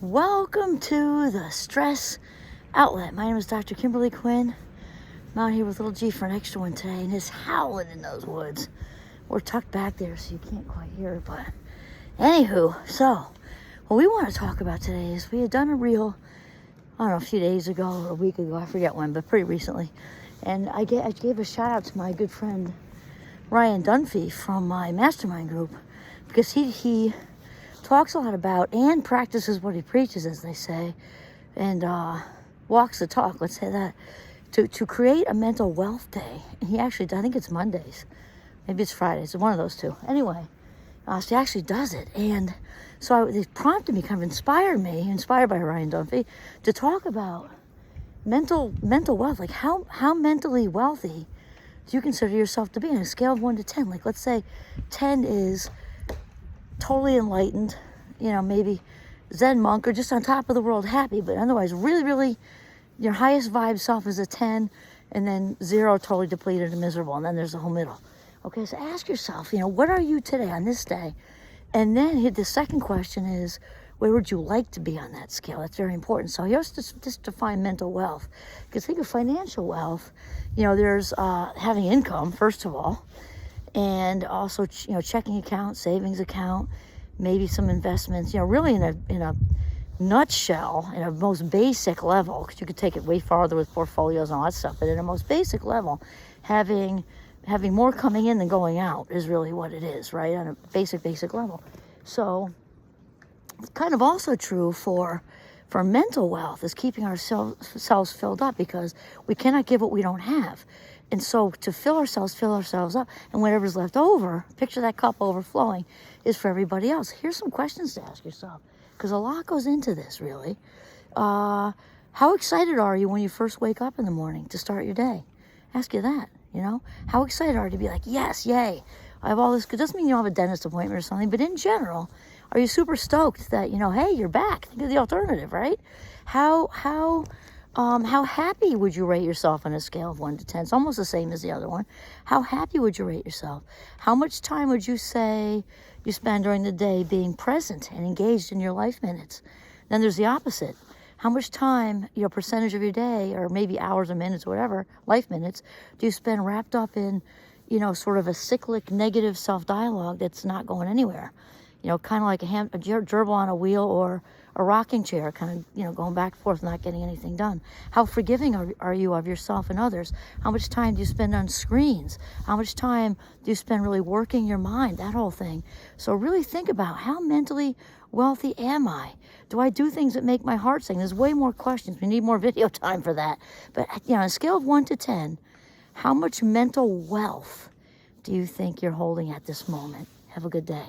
Welcome to the Stress Outlet. My name is Dr. Kimberly Quinn. I'm out here with little G for an extra one today, and it's howling in those woods. We're tucked back there, so you can't quite hear it, but anywho, so what we want to talk about today is we had done a reel, I don't know, a few days ago or a week ago, I forget when, but pretty recently, and I gave a shout out to my good friend Ryan Dunphy from my mastermind group, because he talks a lot about and practices what he preaches, as they say, and walks the talk, let's say that, to create a mental wealth day. And he actually, I think it's Mondays, maybe it's Fridays, one of those two. Anyway, so he actually does it. And so it prompted me, kind of inspired by Ryan Dunphy, to talk about mental wealth. Like how mentally wealthy do you consider yourself to be on a scale of 1 to 10? Like, let's say 10 is totally enlightened, maybe Zen monk, or just on top of the world, happy, but otherwise really, really, your highest vibe self is a 10, and then 0, totally depleted and miserable, and then there's the whole middle. Okay, so ask yourself, what are you today on this day? And then the second question is, where would you like to be on that scale? That's very important. So here's just define mental wealth. Because think of financial wealth, there's having income, first of all, and also, checking account, savings account, maybe some investments, really in a nutshell, in a most basic level, because you could take it way farther with portfolios and all that stuff, but in a most basic level, having more coming in than going out is really what it is, right? On a basic level. So it's kind of also true for mental wealth, is keeping ourselves filled up, because we cannot give what we don't have. And so to fill ourselves up, and whatever's left over, picture that cup overflowing, is for everybody else. Here's some questions to ask yourself, because a lot goes into this, really. How excited are you when you first wake up in the morning to start your day? Ask you that, How excited are you to be like, yes, yay, I have all this. It doesn't mean you don't have a dentist appointment or something, but in general, are you super stoked that, hey, you're back? Think of the alternative, right? How happy would you rate yourself on a scale of 1 to 10? It's almost the same as the other one. How happy would you rate yourself? How much time would you say you spend during the day being present and engaged in your life minutes? Then there's the opposite. How much time, percentage of your day, or maybe hours or minutes or whatever, life minutes, do you spend wrapped up in, sort of a cyclic negative self-dialogue that's not going anywhere? Kind of like a gerbil on a wheel, or a rocking chair, kind of, going back and forth, not getting anything done. How forgiving are you of yourself and others? How much time do you spend on screens? How much time do you spend really working your mind? That whole thing. So really think about, how mentally wealthy am I? Do I do things that make my heart sing? There's way more questions. We need more video time for that. But, on a scale of 1 to 10, how much mental wealth do you think you're holding at this moment? Have a good day.